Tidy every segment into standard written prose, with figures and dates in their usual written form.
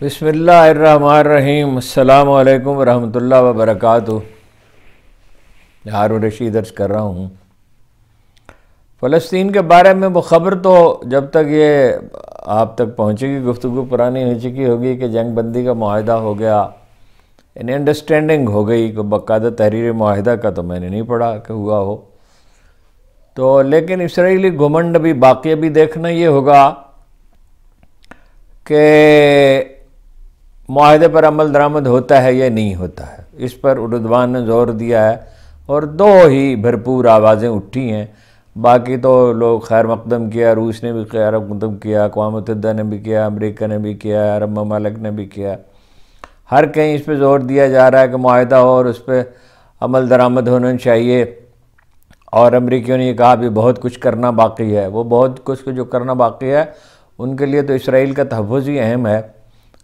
بسم اللہ الرحمن الرحیم۔ السلام علیکم ورحمۃ اللہ وبرکاتہ۔ ہارون رشید عرض کر رہا ہوں۔ فلسطین کے بارے میں وہ خبر تو جب تک یہ آپ تک پہنچے گی، گفتگو پرانی ہو چکی ہوگی کہ جنگ بندی کا معاہدہ ہو گیا، یعنی انڈرسٹینڈنگ ہو گئی کہ باقاعدہ تحریر معاہدہ کا تو میں نے نہیں پڑھا کہ ہوا ہو تو، لیکن اسرائیلی گھمنڈ بھی باقی ابھی دیکھنا یہ ہوگا کہ معاہدے پر عمل درآمد ہوتا ہے یا نہیں ہوتا ہے۔ اس پر اردوان نے زور دیا ہے اور دو ہی بھرپور آوازیں اٹھی ہیں، باقی تو لوگ خیر مقدم کیا، روس نے بھی خیر مقدم کیا، اقوام متحدہ نے بھی کیا، امریکہ نے بھی کیا، عرب ممالک نے بھی کیا، ہر کہیں اس پہ زور دیا جا رہا ہے کہ معاہدہ ہو اور اس پہ عمل درآمد ہونا چاہیے۔ اور امریکیوں نے یہ کہا بھی بہت کچھ کرنا باقی ہے، وہ بہت کچھ جو کرنا باقی ہے ان کے لیے تو اسرائیل کا تحفظ ہی اہم ہے۔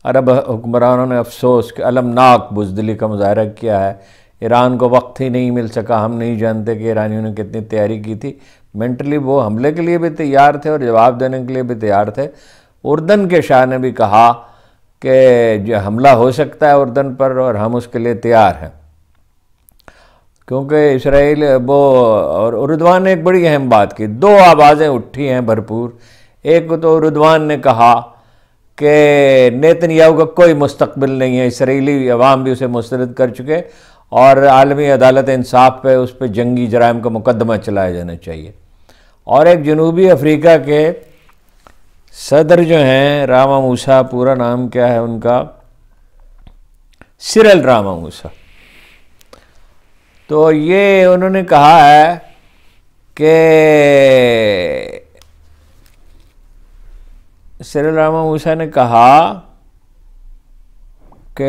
عرب حکمرانوں نے افسوس کہ المناک بزدلی کا مظاہرہ کیا ہے، ایران کو وقت ہی نہیں مل سکا، ہم نہیں جانتے کہ ایرانیوں نے کتنی تیاری کی تھی، مینٹلی وہ حملے کے لیے بھی تیار تھے اور جواب دینے کے لیے بھی تیار تھے۔ اردن کے شاہ نے بھی کہا کہ جو حملہ ہو سکتا ہے اردن پر اور ہم اس کے لیے تیار ہیں، کیونکہ اسرائیل اور اردوان نے ایک بڑی اہم بات کی، دو آوازیں اٹھی ہیں بھرپور۔ ایک تو اردوان نے کہا کہ نیتنیاہو کا کوئی مستقبل نہیں ہے، اسرائیلی عوام بھی اسے مسترد کر چکے اور عالمی عدالت انصاف پہ اس پہ جنگی جرائم کا مقدمہ چلایا جانا چاہیے۔ اور ایک جنوبی افریقہ کے صدر جو ہیں راماموسا، پورا نام کیا ہے ان کا، سرل راماموسا، تو یہ انہوں نے کہا ہے کہ سرل راماموسا نے کہا کہ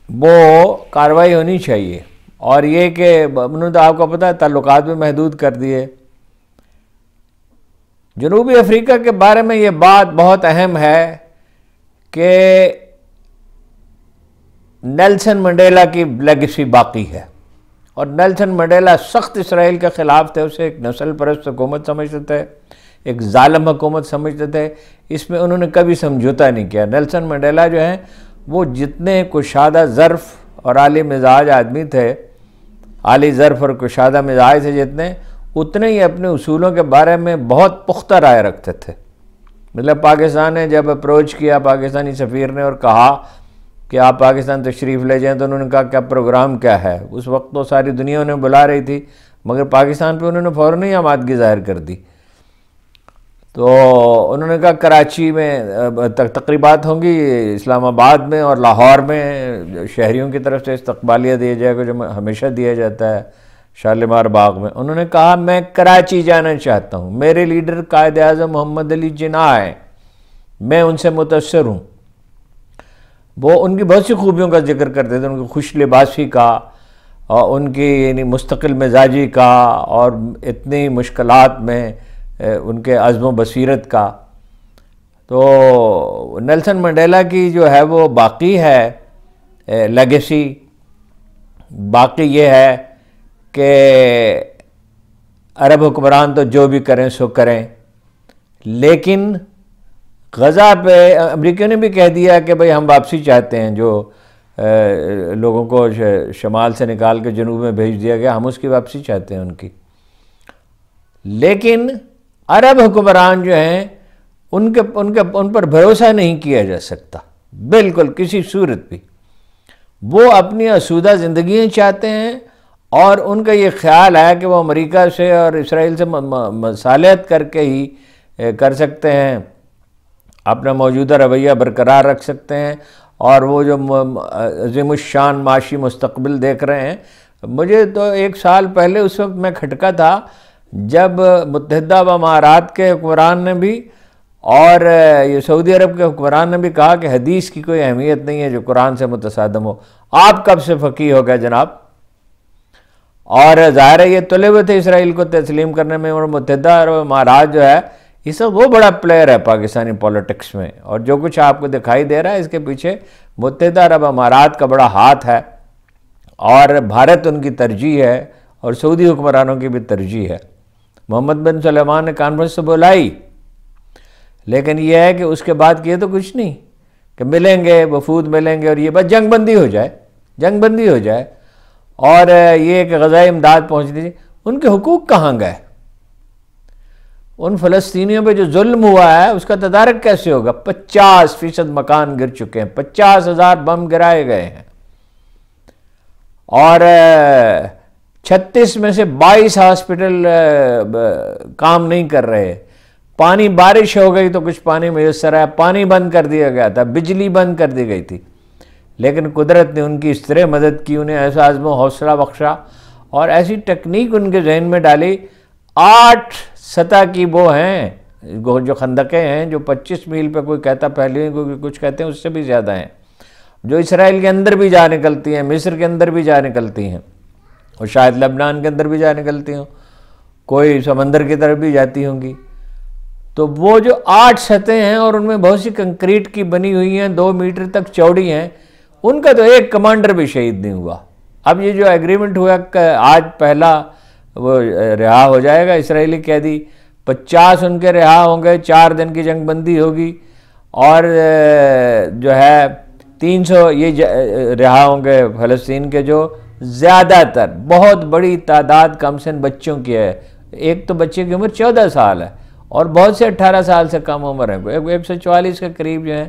وہ کارروائی ہونی چاہیے، اور یہ کہ انہوں نے تو آپ کو پتہ ہے تعلقات بھی محدود کر دیے۔ جنوبی افریقہ کے بارے میں یہ بات بہت اہم ہے کہ نیلسن منڈیلا کی لیگیسی باقی ہے، اور نیلسن منڈیلا سخت اسرائیل کے خلاف تھے، اسے ایک نسل پرست حکومت سمجھتے تھے، ایک ظالم حکومت سمجھتے تھے، اس میں انہوں نے کبھی سمجھوتا نہیں کیا۔ نیلسن منڈیلا جو ہیں وہ جتنے کشادہ ظرف اور عالی مزاج آدمی تھے، عالی ظرف اور کشادہ مزاج تھے جتنے، اتنے ہی اپنے اصولوں کے بارے میں بہت پختہ رائے رکھتے تھے۔ مطلب پاکستان نے جب اپروچ کیا پاکستانی سفیر نے اور کہا کہ آپ پاکستان تشریف لے جائیں، تو انہوں نے کہا کیا پروگرام کیا ہے۔ اس وقت تو ساری دنیا انہیں بلا رہی تھی، مگر پاکستان پہ انہوں نے فوراً ہی آمادگی ظاہر کر دی۔ تو انہوں نے کہا کراچی میں تقریبات ہوں گی، اسلام آباد میں اور لاہور میں شہریوں کی طرف سے استقبالیہ دیا جائے گا جو ہمیشہ دیا جاتا ہے شالیمار باغ میں۔ انہوں نے کہا میں کراچی جانا چاہتا ہوں، میرے لیڈر قائد اعظم محمد علی جناح ہیں، میں ان سے متاثر ہوں۔ وہ ان کی بہت سی خوبیوں کا ذکر کرتے تھے، ان کی خوش لباسی کا، اور ان کی یعنی مستقل مزاجی کا، اور اتنی مشکلات میں ان کے عزم و بصیرت کا۔ تو نیلسن منڈیلا کی جو ہے وہ باقی ہے لیگیسی، باقی یہ ہے کہ عرب حکمران تو جو بھی کریں سو کریں، لیکن غزہ پہ امریکہ نے بھی کہہ دیا کہ بھئی ہم واپسی چاہتے ہیں، جو لوگوں کو شمال سے نکال کے جنوب میں بھیج دیا گیا، ہم اس کی واپسی چاہتے ہیں ان کی۔ لیکن عرب حکمران جو ہیں ان پر بھروسہ نہیں کیا جا سکتا بالکل کسی صورت بھی۔ وہ اپنی آسودہ زندگیاں چاہتے ہیں، اور ان کا یہ خیال ہے کہ وہ امریکہ سے اور اسرائیل سے مصالحت کر کے ہی کر سکتے ہیں، اپنا موجودہ رویہ برقرار رکھ سکتے ہیں، اور وہ جو عظیم الشان معاشی مستقبل دیکھ رہے ہیں۔ مجھے تو ایک سال پہلے اس وقت میں کھٹکا تھا جب متحدہ امارات کے حکمران نے بھی اور یہ سعودی عرب کے حکمران نے بھی کہا کہ حدیث کی کوئی اہمیت نہیں ہے جو قرآن سے متصادم ہو۔ آپ کب سے فقیہ ہو گئے جناب؟ اور ظاہر ہے یہ تلے ہوئے تھے اسرائیل کو تسلیم کرنے میں، اور متحدہ عرب امارات جو ہے اس وقت وہ بڑا پلیئر ہے پاکستانی پولیٹکس میں، اور جو کچھ آپ کو دکھائی دے رہا ہے اس کے پیچھے متحدہ عرب امارات کا بڑا ہاتھ ہے، اور بھارت ان کی ترجیح ہے اور سعودی حکمرانوں کی بھی ترجیح ہے۔ محمد بن سلمان نے کانفرنس سے بلائی، لیکن یہ ہے کہ اس کے بعد کیے تو کچھ نہیں کہ ملیں گے، وفود ملیں گے اور یہ بس جنگ بندی ہو جائے، جنگ بندی ہو جائے، اور یہ کہ غذائی امداد پہنچنی چاہیے۔ ان کے حقوق کہاں گئے؟ ان فلسطینیوں پہ جو ظلم ہوا ہے اس کا تدارک کیسے ہوگا؟ 50% مکان گر چکے ہیں، 50,000 بم گرائے گئے ہیں، اور 36 میں سے 22 ہاسپٹل کام نہیں کر رہے۔ پانی، بارش ہو گئی تو کچھ پانی میسر ہے، پانی بند کر دیا گیا تھا، بجلی بند کر دی گئی تھی، لیکن قدرت نے ان کی اس طرح مدد کی، انہیں ایسا عزم و حوصلہ بخشا اور ایسی ٹیکنیک ان کے ذہن میں ڈالی۔ 8 سطح کی وہ ہیں جو خندقیں ہیں، جو 25 میل پہ کوئی کہتا پھیلی ہیں، کوئی کچھ کہتے ہیں اس سے بھی زیادہ ہیں، جو اسرائیل کے اندر بھی جا نکلتی ہیں، مصر کے اندر بھی جا نکلتی ہیں، اور شاید لبنان کے اندر بھی جا نکلتی ہوں، کوئی سمندر کی طرف بھی جاتی ہوں گی۔ تو وہ جو 8 سطحیں ہیں اور ان میں بہت سی کنکریٹ کی بنی ہوئی ہیں، 2 میٹر تک چوڑی ہیں، ان کا تو ایک کمانڈر بھی شہید نہیں ہوا۔ اب یہ جو ایگریمنٹ ہوا کہ آج پہلا وہ رہا ہو جائے گا اسرائیلی قیدی، 50 ان کے رہا ہوں گے، 4 دن کی جنگ بندی ہوگی، اور جو ہے 300 یہ رہا ہوں گے فلسطین کے، جو زیادہ تر بہت بڑی تعداد کم سن بچوں کی ہے۔ ایک تو بچے کی عمر 14 سال ہے اور بہت سے 18 سال سے کم عمر ہیں، 144 کے قریب جو ہیں،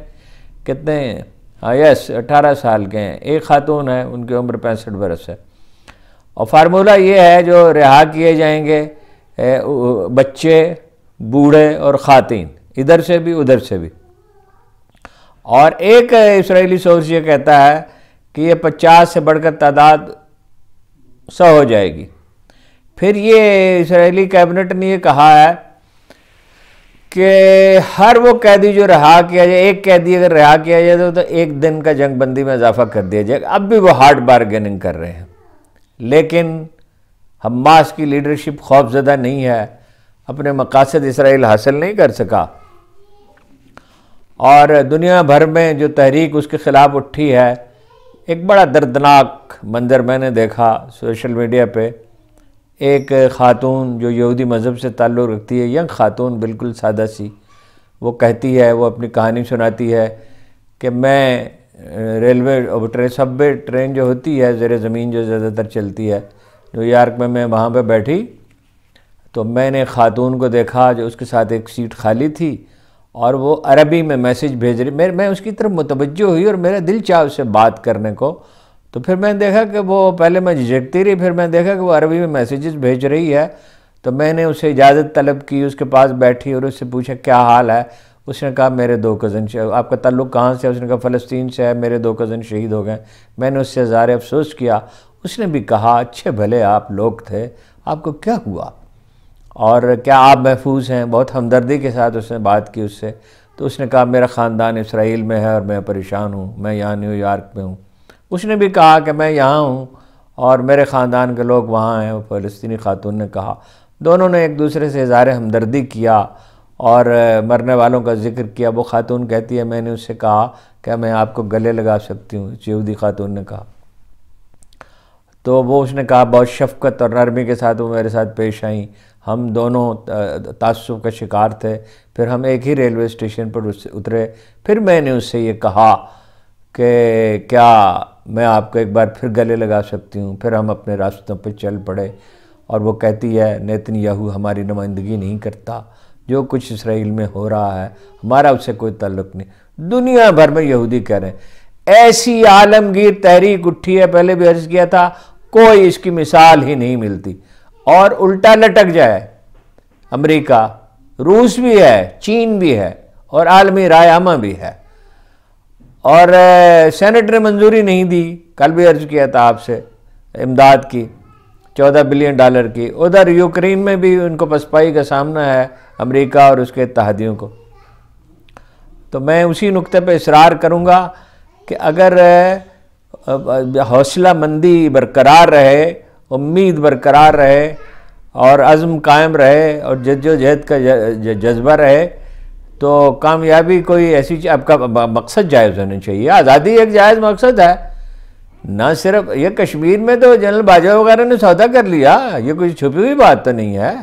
کتنے ہیں؟ ہاں یس 18 سال کے ہیں۔ ایک خاتون ہے، ان کی عمر 65 برس ہے۔ اور فارمولہ یہ ہے جو رہا کیے جائیں گے بچے، بوڑھے اور خواتین، ادھر سے بھی ادھر سے بھی۔ اور ایک اسرائیلی سورس یہ کہتا ہے کہ یہ 50 سے بڑھ کر تعداد 100 ہو جائے گی۔ پھر یہ اسرائیلی کیبنٹ نے یہ کہا ہے کہ ہر وہ قیدی جو رہا کیا جائے، ایک قیدی اگر رہا کیا جائے تو 1 دن کا جنگ بندی میں اضافہ کر دیا جائے گا۔ اب بھی وہ ہارڈ بارگیننگ کر رہے ہیں، لیکن حماس کی لیڈرشپ خوف زدہ نہیں ہے، اپنے مقاصد اسرائیل حاصل نہیں کر سکا، اور دنیا بھر میں جو تحریک اس کے خلاف اٹھی ہے۔ ایک بڑا دردناک منظر میں نے دیکھا سوشل میڈیا پہ، ایک خاتون جو یہودی مذہب سے تعلق رکھتی ہے، ینگ خاتون، بالکل سادہ سی، وہ کہتی ہے، وہ اپنی کہانی سناتی ہے کہ میں ریلوے سب وے ٹرین جو ہوتی ہے زیر زمین جو زیادہ تر چلتی ہے نیو یارک میں وہاں پہ بیٹھی تو میں نے خاتون کو دیکھا جو اس کے ساتھ ایک سیٹ خالی تھی، اور وہ عربی میں میسج بھیج رہی۔ میں اس کی طرف متوجہ ہوئی اور میرا دل چاہا اس سے بات کرنے کو، تو پھر میں نے دیکھا کہ وہ پہلے میں جھجکتی رہی، پھر میں نے دیکھا کہ وہ عربی میں میسیجز بھیج رہی ہے، تو میں نے اسے اجازت طلب کی، اس کے پاس بیٹھی اور اس سے پوچھا کیا حال ہے۔ اس نے کہا میرے 2 کزن، آپ کا تعلق کہاں سے ہے؟ اس نے کہا فلسطین سے ہے، میرے 2 کزن شہید ہو گئے۔ میں نے اس سے اظہار افسوس کیا۔ اس نے بھی کہا اچھے بھلے آپ لوگ تھے، آپ کو کیا ہوا اور کیا آپ محفوظ ہیں؟ بہت ہمدردی کے ساتھ اس نے بات کی اس سے۔ تو اس نے کہا میرا خاندان اسرائیل میں ہے اور میں پریشان ہوں، میں یہاں نیو یارک میں ہوں۔ اس نے بھی کہا کہ میں یہاں ہوں اور میرے خاندان کے لوگ وہاں ہیں، وہ فلسطینی خاتون نے کہا۔ دونوں نے ایک دوسرے سے اظہار ہمدردی کیا اور مرنے والوں کا ذکر کیا۔ وہ خاتون کہتی ہے میں نے اس سے کہا کہ میں آپ کو گلے لگا سکتی ہوں، یہودی خاتون نے کہا۔ تو وہ اس نے کہا بہت شفقت اور نرمی کے ساتھ وہ میرے ساتھ پیش آئیں، ہم دونوں تعصب کا شکار تھے، پھر ہم ایک ہی ریلوے اسٹیشن پر اترے۔ پھر میں نے اس سے یہ کہا کہ کیا میں آپ کو ایک بار پھر گلے لگا سکتی ہوں؟ پھر ہم اپنے راستوں پہ چل پڑے، اور وہ کہتی ہے نیتن یاہو ہماری نمائندگی نہیں کرتا، جو کچھ اسرائیل میں ہو رہا ہے ہمارا اس سے کوئی تعلق نہیں۔ دنیا بھر میں یہودی کہہ رہے ہیں، ایسی عالمگیر تحریک اٹھی ہے، پہلے بھی عرض کیا تھا، کوئی اس کی مثال ہی نہیں ملتی، اور الٹا لٹک جائے امریکہ، روس بھی ہے، چین بھی ہے، اور عالمی رائے عامہ بھی ہے، اور سینٹ نے منظوری نہیں دی۔ کل بھی عرض کیا تھا آپ سے امداد کی، $14 بلین کی۔ ادھر یوکرین میں بھی ان کو پسپائی کا سامنا ہے امریکہ اور اس کے اتحادیوں کو۔ تو میں اسی نقطے پہ اصرار کروں گا کہ اگر حوصلہ مندی برقرار رہے، امید برقرار رہے، اور عزم قائم رہے، اور جدوجہد کا جذبہ رہے، تو کامیابی کوئی ایسی چیز، آپ کا مقصد جائز ہونا چاہیے۔ آزادی ایک جائز مقصد ہے، نہ صرف یہ کشمیر میں تو جنرل باجوہ وغیرہ نے سودا کر لیا، یہ کوئی چھپی ہوئی بات تو نہیں ہے،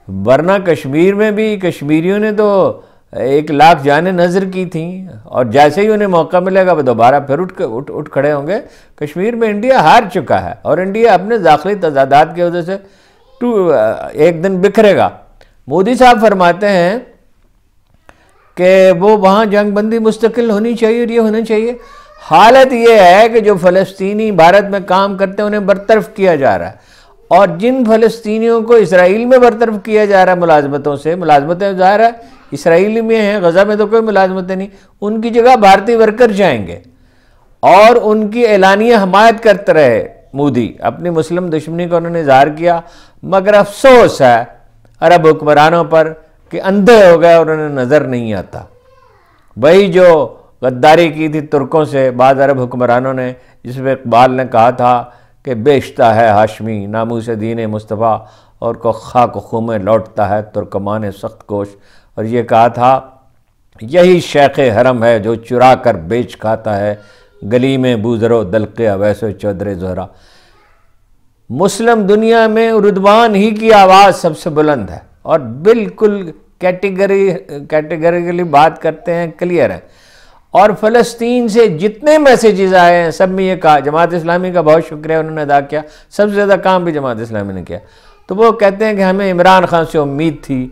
ورنہ کشمیر میں بھی کشمیریوں نے تو 1 لاکھ جانیں نظر کی تھیں، اور جیسے ہی انہیں موقع ملے گا وہ دوبارہ پھر اٹھ کھڑے ہوں گے۔ کشمیر میں انڈیا ہار چکا ہے، اور انڈیا اپنے داخلی تضادات کی وجہ سے ایک دن بکھرے گا۔ مودی صاحب فرماتے ہیں کہ وہ وہاں جنگ بندی مستقل ہونی چاہیے اور یہ ہونا چاہیے۔ حالت یہ ہے کہ جو فلسطینی بھارت میں کام کرتے ہیں انہیں برطرف کیا جا رہا ہے، اور جن فلسطینیوں کو اسرائیل میں برطرف کیا جا رہا ہے ملازمتوں سے، ملازمتیں ظاہر ہے اسرائیلی میں ہیں، غزہ میں تو کوئی ملازمتیں نہیں، ان کی جگہ بھارتی ورکر جائیں گے، اور ان کی اعلانیہ حمایت کرتے رہے مودی۔ اپنی مسلم دشمنی کا انہوں نے اظہار کیا، مگر افسوس ہے عرب حکمرانوں پر کہ اندھے ہو گئے اور انہیں نظر نہیں آتا۔ وہی جو غداری کی تھی ترکوں سے بعض عرب حکمرانوں نے، جس میں اقبال نے کہا تھا کہ بیچتا ہے ہاشمی ناموس دین مصطفیٰ، اور کو خاک و خوں میں لوٹتا ہے ترکمان سخت کوش، اور یہ کہا تھا یہی شیخ حرم ہے جو چرا کر بیچ کھاتا ہے، گلی میں بوذر و دلقے اویس و چودھر زہرا۔ مسلم دنیا میں اردوان ہی کی آواز سب سے بلند ہے، اور بالکل کیٹیگریکلی بات کرتے ہیں، کلیئر ہے۔ اور فلسطین سے جتنے میسیجز آئے ہیں سب میں یہ کہا، جماعت اسلامی کا بہت شکریہ انہوں نے ادا کیا، سب سے زیادہ کام بھی جماعت اسلامی نے کیا، تو وہ کہتے ہیں کہ ہمیں عمران خان سے امید تھی،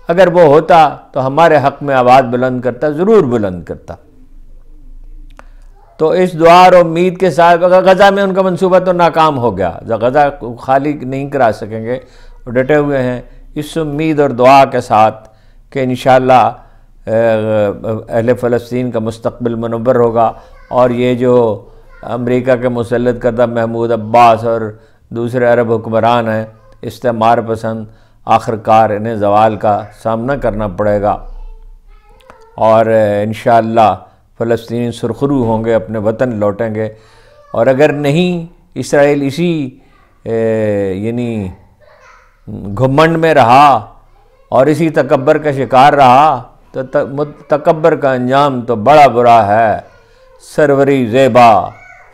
اگر وہ ہوتا تو ہمارے حق میں آواز بلند کرتا، ضرور بلند کرتا۔ تو اس دعا اور امید کے ساتھ غزہ میں ان کا منصوبہ تو ناکام ہو گیا، غزہ خالی نہیں کرا سکیں گے، وہ ڈٹے ہوئے ہیں اس امید اور دعا کے ساتھ کہ انشاءاللہ اہل فلسطین کا مستقبل منور ہوگا، اور یہ جو امریکہ کے مسلط کردہ محمود عباس اور دوسرے عرب حکمران ہیں استعمار پسند، آخرکار انہیں زوال کا سامنا کرنا پڑے گا، اور انشاءاللہ فلسطینی سرخرو ہوں گے، اپنے وطن لوٹیں گے۔ اور اگر نہیں اسرائیل اسی یعنی گھمنڈ میں رہا اور اسی تکبر کا شکار رہا تو تکبر کا انجام تو بڑا برا ہے۔ سروری زیبا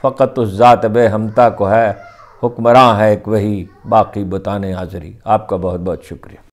فقط اس ذات بے ہمتا کو ہے، حکمراں ہے ایک وہی باقی بتانے حاضری۔ آپ کا بہت بہت شکریہ۔